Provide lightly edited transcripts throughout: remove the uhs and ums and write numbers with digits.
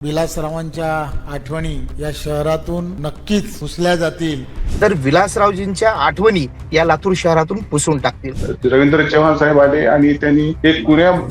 विलासरावांच्या आठवणी या शहरातून नक्कीच पुसल्या जातील. तर विलासरावजींच्या आठवणी या लातूर शहरातून पुसून टाकतील. रवींद्र चव्हाण साहेब आले आणि त्यांनी एक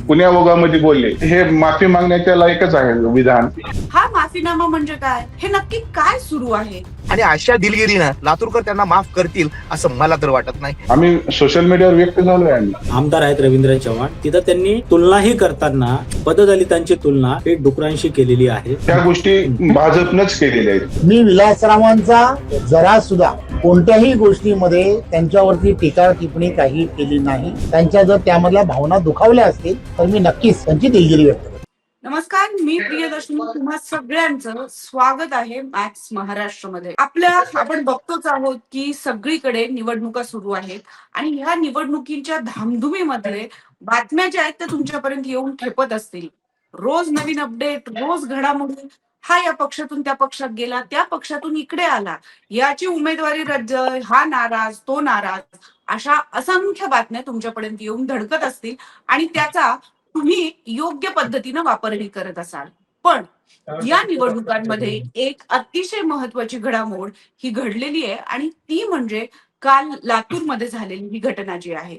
पुण्या ओघामध्ये बोलले. हे माफी मागण्याच्या लायकच आहे विधान. हा माफीनामा म्हणजे काय, हे नक्की काय सुरू आहे? आणि अशा दिलगिरीनं लातूरकर त्यांना माफ करतील असं मला तर वाटत नाही. आम्ही सोशल मीडियावर व्यक्त झालोय. आमदार आहेत रवींद्र चव्हाण, तिथं त्यांनी तुलनाही करताना पददलितांची तुलना हे डुकरांशी केलेली आहे. त्या गोष्टी भाजपनंच केलेल्या आहेत. मी विलासरावांचा जरा सुद्धा कोणत्याही गोष्टीमध्ये त्यांच्यावरती टीका टिप्पणी काही केली नाही. त्यांच्या जर त्यामधल्या भावना दुखावल्या असतील तर मी नक्कीच त्यांची दिलगिरी व्यक्त करतो. नमस्कार, मी प्रियदर्शनी. तुम्हा सगळ्यांचं स्वागत आहे मॅक्स महाराष्ट्रमध्ये. आपण बघतोच आहोत की सगळीकडे निवडणुका सुरू आहेत आणि ह्या निवडणुकीच्या धामधुमीमध्ये बातम्या ज्या आहेत त्या तुमच्यापर्यंत येऊन ठेपत असतील. रोज नवीन अपडेट, रोज घडामोडी. हा या पक्षातून त्या पक्षात गेला, त्या पक्षातून इकडे आला, याची उमेदवारी रद्द, हा नाराज, तो नाराज, अशा असंख्य बातम्या तुमच्यापर्यंत येऊन धडकत असतील आणि त्याचा तुम्ही योग्य पद्धतीनं वापरही करत असाल. पण या निवडणुकांमध्ये एक अतिशय महत्वाची घडामोड ही घडलेली आहे आणि ती म्हणजे काल लातूरमध्ये झालेली ही घटना जी आहे.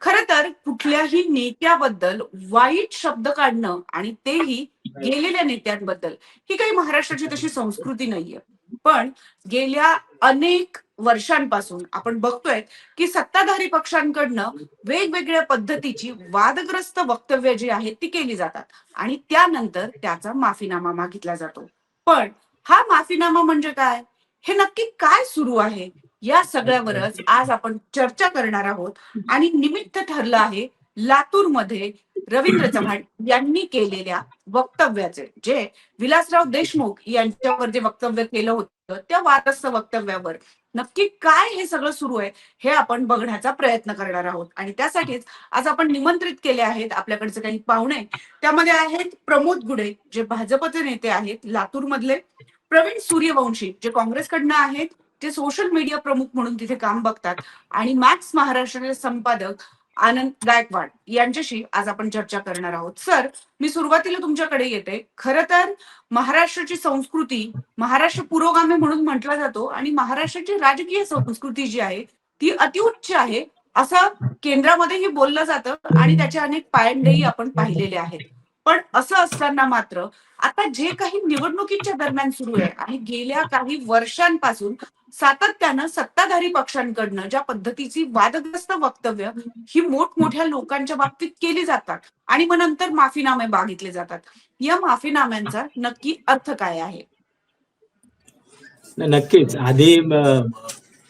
खरं तर कुठल्याही नेत्याबद्दल वाईट शब्द काढणं आणि तेही गेलेल्या नेत्यांबद्दल ही काही महाराष्ट्राची तशी संस्कृती नाहीये. पण गेल्या अनेक वर्षांपासून आपण बघतोय की सत्ताधारी पक्षांकडनं वेगवेगळ्या पद्धतीची वादग्रस्त वक्तव्य जी आहेत ती केली जातात आणि त्यानंतर त्याचा माफीनामा मागितला जातो. पण हा माफीनामा म्हणजे काय, हे नक्की काय सुरू आहे, या सगळ्यावरच आज आपण चर्चा करणार आहोत. आणि निमित्त ठरलं आहे लातूरमध्ये रवींद्र चव्हाण यांनी केलेल्या वक्तव्याचे, जे विलासराव देशमुख यांच्यावर जे वक्तव्य केलं होतं त्या वादग्रस्त वक्तव्यावर नक्की काय हे सगळं सुरू आहे हे आपण बघण्याचा प्रयत्न करणार आहोत. आणि त्यासाठीच आज आपण निमंत्रित केले आहेत आपल्याकडचे काही पाहुणे. त्यामध्ये आहेत प्रमोद गुडे, जे भाजपचे नेते आहेत लातूर मधले, प्रवीण सूर्यवंशी, जे काँग्रेसकडनं आहेत, ते सोशल मीडिया प्रमुख म्हणून तिथे काम बघतात, आणि मॅक्स महाराष्ट्राचे संपादक आनंद गायकवाड यांच्याशी आज आपण चर्चा करणार आहोत. सर, मी सुरुवातीला तुमच्याकडे येते. खरं तर महाराष्ट्राची संस्कृती, महाराष्ट्र पुरोगामी म्हणून म्हटला जातो आणि महाराष्ट्राची राजकीय संस्कृती जी आहे ती अतिउच्च आहे असं केंद्रामध्येही बोललं जातं आणि त्याचे अनेक पायंडेही आपण पाहिलेले आहेत. पण असं असताना मात्र आता जे काही निवडणुकीच्या दरम्यान सुरू आहे आणि गेल्या काही वर्षांपासून सातत्यानं सत्ताधारी पक्षांकडनं ज्या पद्धतीची वादग्रस्त वक्तव्य ही मोठमोठ्या लोकांच्या बाबतीत केली जातात आणि मग नंतर माफीनामे मागितले जातात, या माफीनाम्यांचा नक्की अर्थ काय आहे? नक्कीच आधी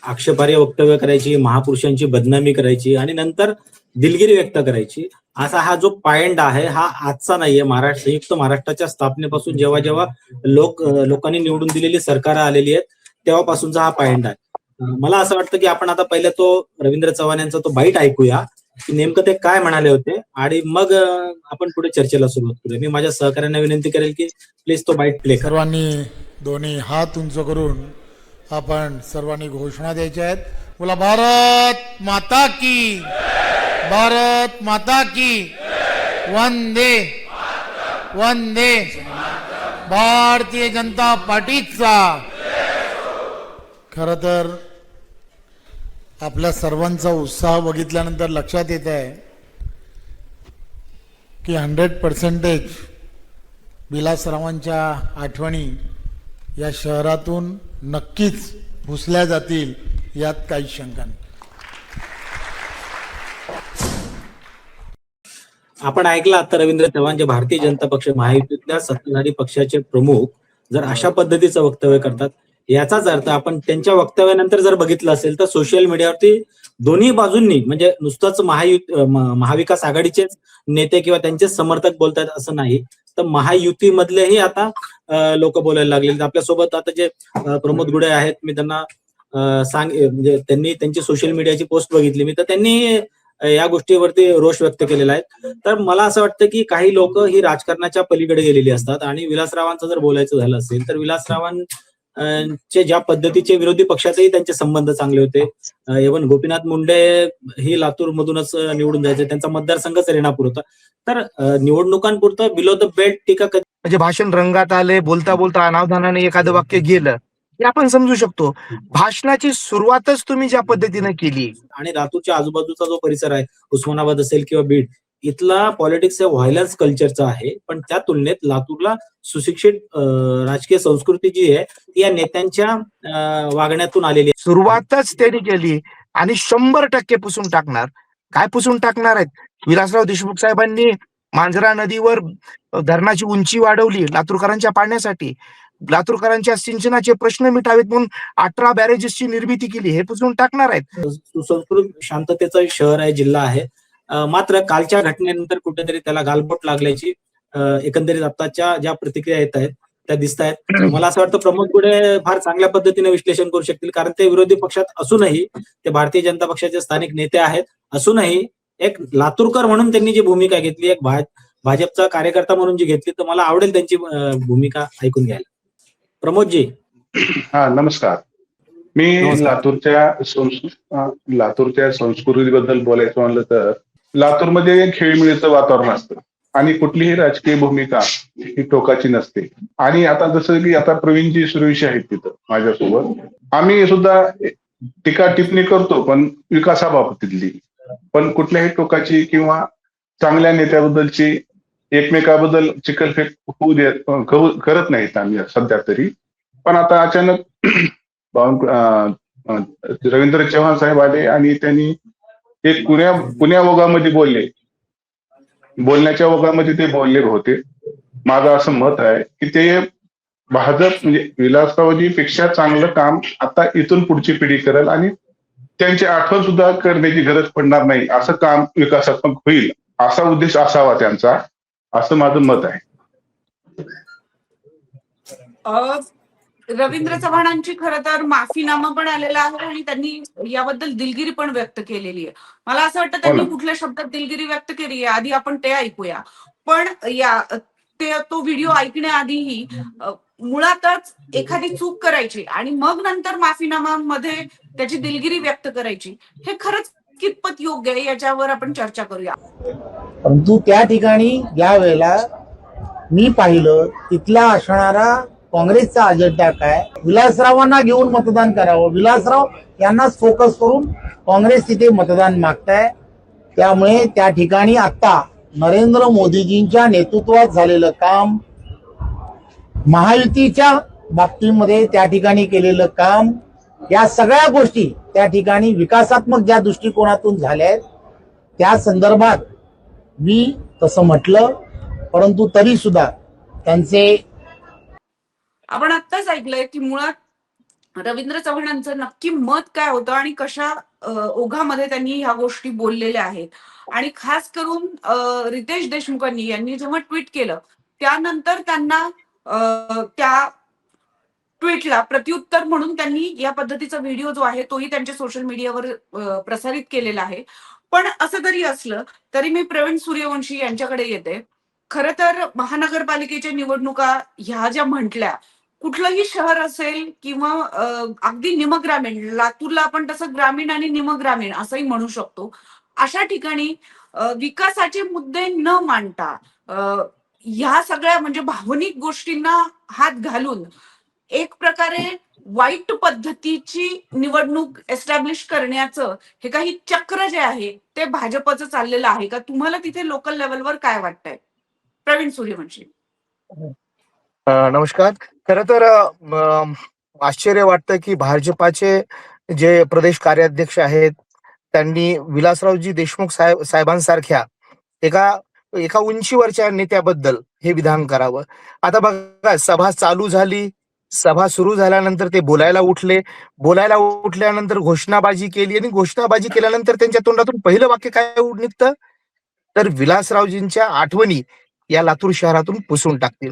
आक्षेपार्ह वक्तव्य करायची, महापुरुषांची बदनामी करायची आणि नंतर दिलगिरी व्यक्त करायची, असा हा जो पायंडा आहे हा आजचा नाहीये. संयुक्त महाराष्ट्राच्या स्थापनेपासून जेव्हा जेव्हा लोकांनी निवडून दिलेली सरकार आलेली आहेत तेव्हापासूनचा हा पायंडा आहे. मला असं वाटतं की आपण आता पहिले तो रवींद्र चव्हाण यांचा तो बाईट ऐकूया की नेमकं ते काय म्हणाले होते आणि मग आपण पुढे चर्चेला सुरुवात करूया. मी माझ्या सहकार्यांना विनंती करेल की प्लीज तो बाईट प्ले. सर्वांनी दोन्ही हात उंच करून आपण सर्वांनी घोषणा द्यायच्या आहेत. बोला, भारत माता की, भारत माता की, वंदे वंदे. भारतीय जनता पार्टीचा. खरं तर आपल्या सर्वांचा उत्साह बघितल्यानंतर लक्षात येत आहे की 100% विलासरावांच्या आठवणी या शहरातून नक्कीच पुसल्या जातील, यात काही शंका नाही. आपण ऐकलं आता रवींद्र चव्हाण, जे भारतीय जनता पक्ष महायुतीतल्या सत्ताधारी पक्षाचे प्रमुख, जर अशा पद्धतीचं वक्तव्य करतात, याचाच अर्थ आपण त्यांच्या वक्तव्यानंतर जर बघितलं असेल तर सोशल मीडियावरती दोन्ही बाजूंनी, म्हणजे नुसतंच महाविकास आघाडीचेच नेते किंवा त्यांचेच समर्थक बोलतात असं नाही, तर महायुतीमधलेही आता लोक बोलायला लागले. आपल्यासोबत आता जे प्रमोद गुडे आहेत, मी त्यांना म्हणजे त्यांनी त्यांची सोशल मीडियाची पोस्ट बघितली मी, तर त्यांनी या गोष्टीवरती रोष व्यक्त केलेला आहे. तर मला असं वाटतं की काही लोक ही राजकारणाच्या पलीकडे गेलेली असतात आणि विलासरावांचं जर बोलायचं झालं असेल तर विलासरावांचे ज्या पद्धतीचे विरोधी पक्षातही त्यांचे संबंध चांगले होते. इव्हन गोपीनाथ मुंडे ही लातूर मधूनच निवडून जायचे, त्यांचा मतदारसंघच रेणापूर होता. तर निवडणुकांपुरतं बिलो द बेल्ट टीका म्हणजे भाषण रंगात आले, बोलता बोलता अनावधानाने एखादं वाक्य गेलं हे आपण समजू शकतो. भाषणाची सुरुवातच तुम्ही ज्या पद्धतीनं केली, आणि लातूरच्या आजूबाजूचा जो परिसर आहे, उस्मानाबाद असेल किंवा बीड, इथला पॉलिटिक्स हे व्हायलन्स कल्चरचा आहे. पण त्या तुलनेत लातूरला सुशिक्षित राजकीय संस्कृती जी आहे ती या नेत्यांच्या वागण्यातून आलेली आहे. सुरुवातच त्यांनी केली आणि 100% पुसून टाकणार. काय पुसून टाकणार आहेत? विलासराव देशमुख साहेबांनी मांजरा नदीवर धरणाची उंची वाढवली लातूरकरांच्या पाण्यासाठी. लातूरकरांच्या सिंचनाचे प्रश्न मिटावेत म्हणून 18 बॅरेजेसची निर्मिती केली. हे पुसून टाकणार आहेत. सुसंस्कृत शांततेचं शहर आहे, जिल्हा आहे. मात्र कालच्या घटनेनंतर कुठेतरी त्याला गालबोट लागल्याची एकंदरीत आताच्या ज्या प्रतिक्रिया येत आहेत त्या दिसत आहेत. मला असं वाटतं प्रमोद गुडे फार चांगल्या पद्धतीने विश्लेषण करू शकतील, कारण ते विरोधी पक्षात असूनही ते भारतीय जनता पक्षाचे स्थानिक नेते आहेत. असूनही एक लातूरकर म्हणून त्यांनी जी भूमिका घेतली, एक भाजपचा कार्यकर्ता म्हणून जी घेतली, तर मला आवडेल त्यांची भूमिका ऐकून घ्यायला. प्रमोदजी. हा, नमस्कार. मी नमस्कार. लातूरच्या संस्कृतीबद्दल बोलायचं म्हणलं तर लातूरमध्ये खेळीमेळीचं वातावरण असतं आणि कुठलीही राजकीय भूमिका ही टोकाची नसते. आणि आता जसं की आता प्रवीणजी सुरेश आहेत तिथं माझ्यासोबत, आम्ही सुद्धा टीका टिप्पणी करतो पण विकासाबाबतीतली, पण कुठल्याही टोकाची किंवा चांगल्या नेत्याबद्दलची एकमेकाबद्दल चिकलफेक करत नाहीत आम्ही सध्या तरी. पण आता अचानक रवींद्र चव्हाण साहेब आले आणि त्यांनी एक पुण्या ओघामध्ये बोलण्याच्या ओघामध्ये ते बोलले होते. माझं असं मत आहे की ते भाजप म्हणजे विलासरावजी पेक्षा चांगलं काम आता इथून पुढची पिढी करेल आणि त्यांची आठवण सुद्धा करण्याची गरज पडणार नाही, असं काम विकासात्मक होईल, असा उद्देश असावा त्यांचा, असं माझं मत आहे. रवींद्र चव्हाणांची खरं तर माफीनामा पण आलेला आहे आणि त्यांनी याबद्दल दिलगिरी पण व्यक्त केलेली आहे. मला असं वाटतं त्यांनी कुठल्या शब्दात दिलगिरी व्यक्त केली आहे, आधी आपण ते ऐकूया. पण तो व्हिडिओ ऐकण्याआधीही मुळातच एखादी चूक करायची आणि मग नंतर माफीनामामध्ये त्याची दिलगिरी व्यक्त करायची, हे खरंच कितपत योग्य आहे याच्यावर आपण चर्चा करूया. परंतु त्या ठिकाणी या वेळेला मी पाहिलं तिथला असणारा काँग्रेसचा अजेंडा काय, विलासरावांना घेऊन मतदान करावं, विलासराव यांनाच फोकस करून काँग्रेस तिथे मतदान मागताय. त्यामुळे त्या ठिकाणी आता नरेंद्र मोदीजींच्या नेतृत्वात झालेलं काम, महायुतीच्या बाबतीमध्ये त्या ठिकाणी केलेलं काम, या सगळ्या गोष्टी त्या ठिकाणी विकासात्मक ज्या दृष्टिकोनातून झाल्या आहेत त्या संदर्भात मी तसं म्हटलं. परंतु तरी सुद्धा त्यांचे आपण आत्ताच ऐकलंय की मुळात रवींद्र चव्हाणांचं नक्की मत काय होतं आणि कशा ओघामध्ये त्यांनी ह्या गोष्टी बोललेल्या आहेत. आणि खास करून रितेश देशमुखांनी यांनी जेव्हा ट्विट केलं त्यानंतर त्यांना त्या ट्विटला प्रत्युत्तर म्हणून त्यांनी या पद्धतीचा व्हिडिओ जो आहे तोही त्यांच्या सोशल मीडियावर प्रसारित केलेला आहे. पण असं जरी असलं तरी मी प्रवीण सूर्यवंशी यांच्याकडे येते. खरं तर महानगरपालिकेच्या निवडणुका ह्या ज्या म्हटल्या, कुठलंही शहर असेल किंवा अगदी निमग्रामीण, लातूरला आपण तसं ग्रामीण आणि निमग्रामीण असंही म्हणू शकतो, अशा ठिकाणी विकासाचे मुद्दे न मांडता ह्या सगळ्या म्हणजे भावनिक गोष्टींना हात घालून एक प्रकारे वाईट पद्धतीची निवडणूक एस्टॅब्लिश करण्याचं हे काही चक्र जे आहे ते भाजपचं चाललेलं आहे का? तुम्हाला तिथे लोकल लेवलवर काय वाटतंय? प्रवीण सूर्यवंशी. नमस्कार. खरं तर आश्चर्य वाटतं की भाजपाचे जे प्रदेश कार्याध्यक्ष आहेत त्यांनी विलासरावजी देशमुख साहेबांसारख्या एका उंचीवरच्या नेत्याबद्दल हे विधान करावं. आता बघा, सभा चालू झाली, सभा सुरू झाल्यानंतर ते बोलायला उठल्यानंतर घोषणाबाजी केली आणि घोषणाबाजी केल्यानंतर त्यांच्या तोंडातून पहिलं वाक्य काय निघतं, तर विलासरावजींच्या आठवणी या लातूर शहरातून पुसून टाकतील.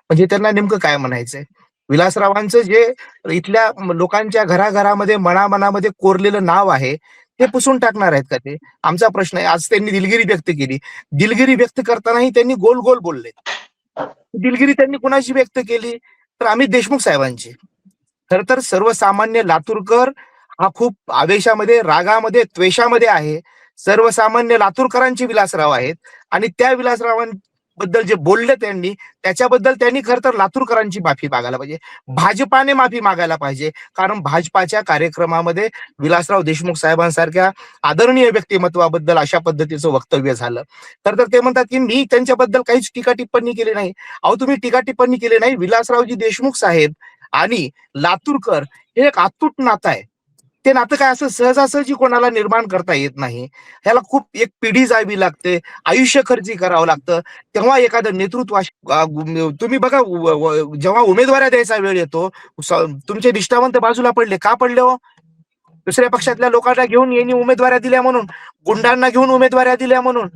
म्हणजे त्यांना नेमकं काय म्हणायचंय? विलासरावांचं जे इथल्या लोकांच्या घराघरामध्ये मनामध्ये कोरलेलं नाव आहे ते पुसून टाकणार आहेत का ते? आमचा प्रश्न आहे. आज त्यांनी दिलगिरी व्यक्त केली. दिलगिरी व्यक्त करतानाही त्यांनी गोल गोल बोलले. दिलगिरी त्यांनी कुणाची व्यक्त केली? तर अमित देशमुख साहेबांची. खर तर सर्वसामान्य लातूरकर हा खूप आवेशामध्ये, रागामध्ये, त्वेषामध्ये आहे. सर्वसामान्य लातूरकरांचे विलासराव आहेत आणि त्या बद्दल जे बोलले त्यांनी, त्याच्याबद्दल त्यांनी खरं तर लातूरकरांची माफी मागायला पाहिजे, भाजपाने माफी मागायला पाहिजे. कारण भाजपाच्या कार्यक्रमामध्ये विलासराव देशमुख साहेबांसारख्या आदरणीय व्यक्तिमत्वाबद्दल अशा पद्धतीचं वक्तव्य झालं. तर ते म्हणतात की मी त्यांच्याबद्दल काहीच टीका टिप्पणी केली नाही. अहो, तुम्ही टीका टिप्पणी केली नाही. विलासरावजी देशमुख साहेब आणि लातूरकर हे एक अतूट नातं आहे. ते नातं काय असं सहजासहजी कोणाला निर्माण करता येत नाही. ह्याला खूप एक पिढी जावी लागते, आयुष्य खर्ची करावं लागतं, तेव्हा एखादं नेतृत्व तुम्ही बघा, जेव्हा उमेदवाऱ्या द्यायचा वेळ येतो, तुमचे निष्ठावंत बाजूला पडले. का पडले हो? दुसऱ्या पक्षातल्या लोकांना घेऊन यांनी उमेदवाऱ्या दिल्या म्हणून, गुंडांना घेऊन उमेदवाऱ्या दिल्या म्हणून.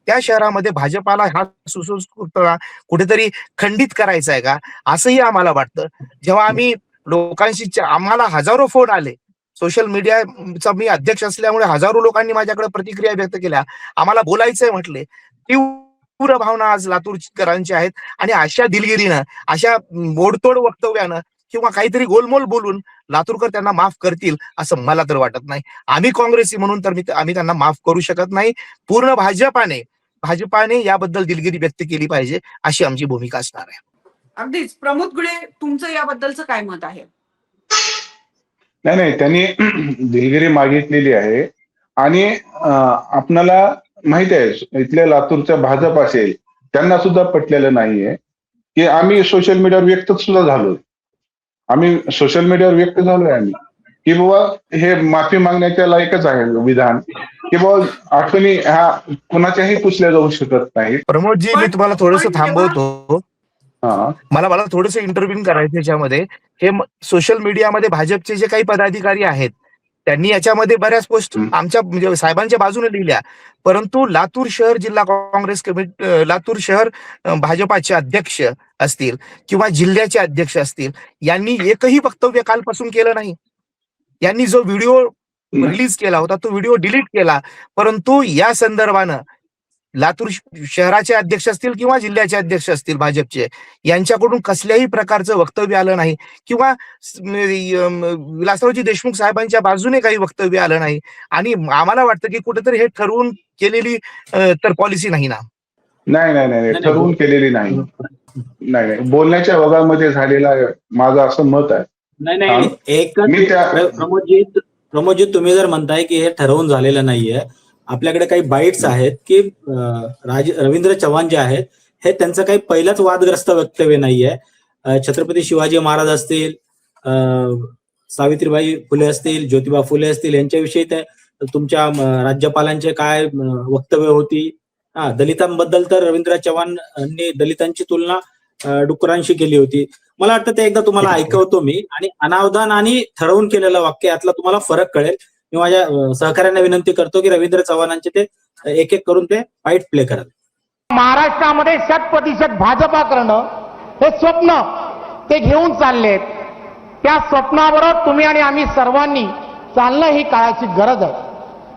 त्या शहरामध्ये भाजपाला हा सुसंस्कृतपणा कुठेतरी खंडित करायचा आहे का, असंही आम्हाला वाटतं. जेव्हा आम्ही लोकांशी आम्हाला हजारो फोन आले, सोशल मीडियाचा मी अध्यक्ष असल्यामुळे हजारो लोकांनी माझ्याकडे प्रतिक्रिया व्यक्त केल्या, आम्हाला बोलायचंय म्हटले. तीव्र भावना आज लातूरकरांची आहेत. आणि अशा दिलगिरीनं, अशा मोडतोड वक्तव्यानं किंवा काहीतरी गोलमोल बोलून लातूरकर त्यांना माफ करतील असं मला तर वाटत नाही. आम्ही काँग्रेसी म्हणून तर आम्ही त्यांना माफ करू शकत नाही. पूर्ण भाजपाने याबद्दल दिलगिरी व्यक्त केली पाहिजे, अशी आमची भूमिका असणार आहे. अगदीच. प्रमोद गुळे, तुमचं याबद्दलचं काय मत आहे? नाही, त्यांनी दिलगिरी मागितलेली आहे. आणि आपणाला माहित आहे, इथल्या लातूरचा भाजप असेल त्यांना सुद्धा पटलेलं नाहीये की आम्ही सोशल मीडियावर व्यक्त सुद्धा झालोय. आम्ही की बाबा हे माफी मागण्याच्या लायकच आहे विधान, की बाबा आठवणी ह्या कुणाच्याही पुसल्या जाऊ शकत नाहीत. प्रमोदजी, मी तुम्हाला थोडंसं थांबवतो. हा, मला थोडंसं इंटरव्ह्यू करायचं याच्यामध्ये. हे सोशल मीडियामध्ये भाजपचे जे काही पदाधिकारी आहेत त्यांनी याच्यामध्ये बऱ्याच पोस्ट आमच्या म्हणजे साहेबांच्या बाजूने लिहिल्या, परंतु लातूर शहर जिल्हा काँग्रेस कमिटी, लातूर शहर भाजपाचे अध्यक्ष असतील किंवा जिल्ह्याचे अध्यक्ष असतील, यांनी एकही वक्तव्य कालपासून केलं नाही. यांनी जो व्हिडिओ रिलीज केला होता तो व्हिडिओ डिलीट केला, परंतु या संदर्भानं लातूर शहराचे अध्यक्ष असतील किंवा जिल्ह्याचे अध्यक्ष असतील भाजपचे, यांच्याकडून कसल्याही प्रकारचं वक्तव्य आलं नाही किंवा विलासरावजी देशमुख साहेबांच्या बाजूने काही वक्तव्य आलं नाही. आणि आम्हाला वाटतं की कुठेतरी हे ठरवून केलेली तर पॉलिसी नाही ना. नाही, ठरवून केलेली नाही, बोलण्याच्या ओघामध्ये झालेला माझं असं मत आहे. नाही, एकच प्रमोदजी, तुम्ही जर म्हणताय की हे ठरवून झालेलं नाहीये, आपल्याकडे काही बाईट्स आहेत की रवींद्र चव्हाण जे आहेत हे त्यांचं काही पहिलंच वादग्रस्त वक्तव्य नाहीये. छत्रपती शिवाजी महाराज असतील, सावित्रीबाई फुले असतील, ज्योतिबा फुले असतील, यांच्याविषयी ते तुमच्या राज्यपालांचे काय वक्तव्य होती. दलितांबद्दल तर रवींद्र चव्हाणांनी दलितांची तुलना डुकरांशी केली होती. मला वाटतं ते एकदा तुम्हाला ऐकवतो मी, आणि अनावधान आणि ठरवून केलेलं वाक्य यातला तुम्हाला फरक कळेल. मी माझ्या सहकाऱ्यांना विनंती करतो की रवींद्र चव्हाणांचे ते एक एक करून ते फाईट प्ले कराल. महाराष्ट्रामध्ये 100% भाजपा करणं हे स्वप्न ते घेऊन चाललेत. त्या स्वप्नाबरोबर तुम्ही आणि आम्ही सर्वांनी चालणं ही काळाची गरज आहे,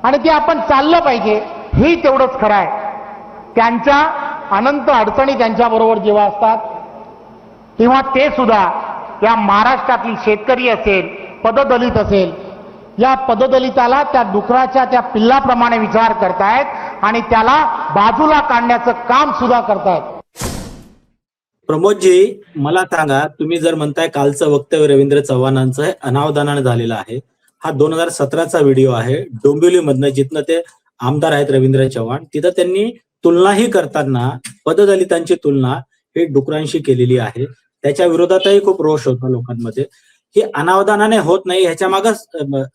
आणि ते आपण चाललं पाहिजे, ही तेवढंच खरं आहे. त्यांच्या अनंत अडचणी त्यांच्याबरोबर जेव्हा असतात तेव्हा ते सुद्धा या महाराष्ट्रातील शेतकरी असेल, पददलित असेल, या पददलिताला त्या डुकराच्या त्या पिल्लाप्रमाणे विचार करतायत आणि त्याला बाजूला काढण्याचं काम सुद्धा करतायत. प्रमोदजी, मला सांगा, तुम्ही जर म्हणताय कालचं वक्तव्य रवींद्र चव्हाणांचं हे अनावधानाने झालेलं आहे, हा 2017चा व्हिडिओ आहे डोंबिवलीमधनं, जिथनं ते आमदार आहेत रवींद्र चव्हाण, तिथं त्यांनी तुलनाही करताना पददलितांची तुलना हे डुकरांशी केलेली आहे. त्याच्या विरोधातही खूप रोष होता लोकांमध्ये. हे अनावधानाने होत नाही, ह्याच्या मागे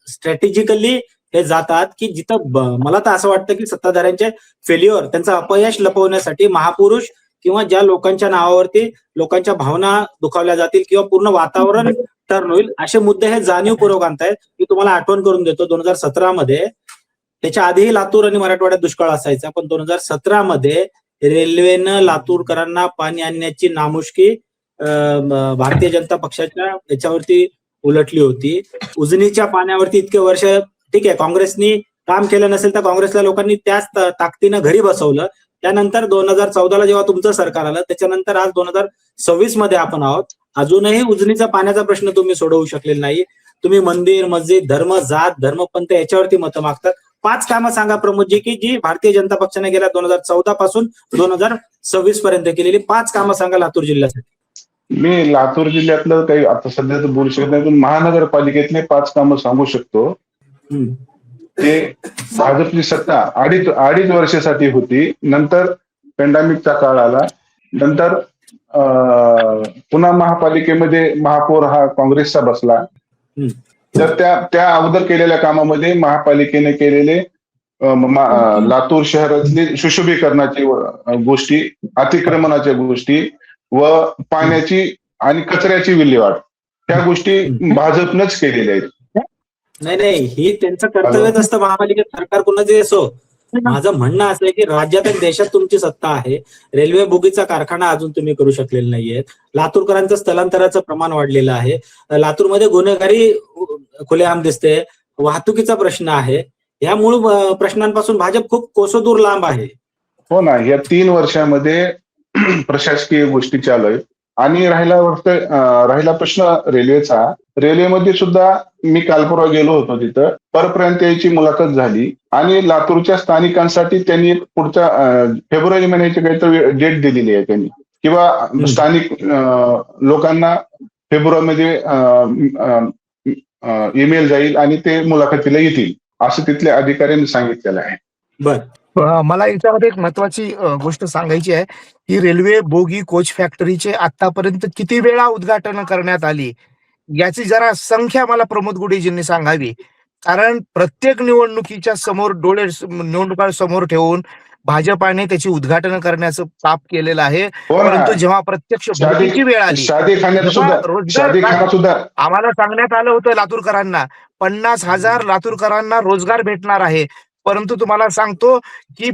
स्ट्रॅटेजिकली हे जातात की जिथं मला तर असं वाटतं की सत्ताधाऱ्यांचे फेल्युअर, त्यांचं अपयश लपवण्यासाठी महापुरुष किंवा ज्या लोकांच्या नावावरती लोकांच्या भावना दुखावल्या जातील किंवा पूर्ण वातावरण टर्न होईल, असे मुद्दे हे जाणीवपूर्वक आणतायत. मी तुम्हाला आठवण करून देतो, 2017मध्ये, त्याच्या आधीही लातूर आणि मराठवाड्यात दुष्काळ असायचा, पण 2017मध्ये रेल्वेनं लातूरकरांना पाणी आणण्याची नामुष्की भारतीय जनता पक्षाच्या याच्यावरती उलटली होती. उजनीच्या पाण्यावरती इतके वर्ष, ठीक आहे, काँग्रेसनी काम केलं नसेल तर काँग्रेसला लोकांनी त्याच ताकदीनं घरी बसवलं. त्यानंतर 2014ला जेव्हा तुमचं सरकार आलं, त्याच्यानंतर आज 2026 मध्ये आपण आहोत, अजूनही उजनीचा पाण्याचा प्रश्न तुम्ही सोडवू शकलेला नाही. तुम्ही मंदिर, मस्जिद, धर्म, जात, धर्मपंथ याच्यावरती मतं मागतात. 5 कामं सांगा प्रमोदजी की जी भारतीय जनता पक्षाने गेल्या 2014 पासून 2026 पर्यंत केलेली 5 कामं सांगा लातूर जिल्ह्यासाठी. मी लातूर जिल्ह्यातलं काही आता सध्या तर बोलू शकत नाही, पण महानगरपालिकेतले 5 कामं सांगू शकतो. हम्म. ते भाजपची सत्ता अडीच वर्षासाठी होती, नंतर पॅन्डेमिकचा काळ आला, नंतर पुन्हा महापालिकेमध्ये महापौर हा काँग्रेसचा बसला. तर त्या अगोदर केलेल्या कामामध्ये महापालिकेने केलेले लातूर शहरातली सुशोभीकरणाची गोष्टी, अतिक्रमणाच्या गोष्टी व पाण्याची आणि कचऱ्याची विल्हेवाट, त्या गोष्टी भाजपनंच केलेल्या आहेत. नाही ही त्यांचं कर्तव्यच असतं. महापालिकेत सरकार कोणाचे असो, माझं म्हणणं असं आहे की राज्यात आणि देशात तुमची सत्ता आहे. रेल्वे बोगीचा कारखाना अजून तुम्ही करू शकलेले नाहीये. लातूरकरांचं स्थलांतराचं प्रमाण वाढलेलं आहे. लातूरमध्ये गुन्हेगारी खुलेआम दिसते. वाहतुकीचा प्रश्न आहे. या मूळ प्रश्नांपासून भाजप खूप कोसोदूर लांब आहे. हो ना, या 3 वर्षामध्ये प्रशासकीय गोष्टी चालू आहेत. आणि राहिला प्रश्न रेल्वेचा. रेल्वेमध्ये सुद्धा मी काल परवा गेलो होतो, तिथं परप्रांत यायची मुलाखत झाली आणि लातूरच्या स्थानिकांसाठी त्यांनी पुढच्या फेब्रुवारी महिन्याची काहीतरी डेट दिलेली आहे त्यांनी, किंवा स्थानिक लोकांना फेब्रुवारीमध्ये ईमेल जाईल आणि ते मुलाखतीला येतील, असं तिथल्या अधिकाऱ्यांनी सांगितलेलं आहे. बरं, मला याच्यामध्ये एक महत्वाची गोष्ट सांगायची आहे की रेल्वे बोगी कोच फॅक्टरीचे आतापर्यंत किती वेळा उद्घाटन करण्यात आली याची जरा संख्या मला प्रमोद गुडेजींनी सांगावी. कारण प्रत्येक निवडणुकीच्या समोर निवडणुका समोर ठेवून भाजपाने त्याची उद्घाटन करण्याचं पाप केलेलं आहे. परंतु जेव्हा प्रत्यक्ष भरतीची वेळ आली, सुद्धा आम्हाला सांगण्यात आलं होतं लातूरकरांना 50,000 लातूरकरांना रोजगार भेटणार आहे. परंतु तुम्हाला सांगतो की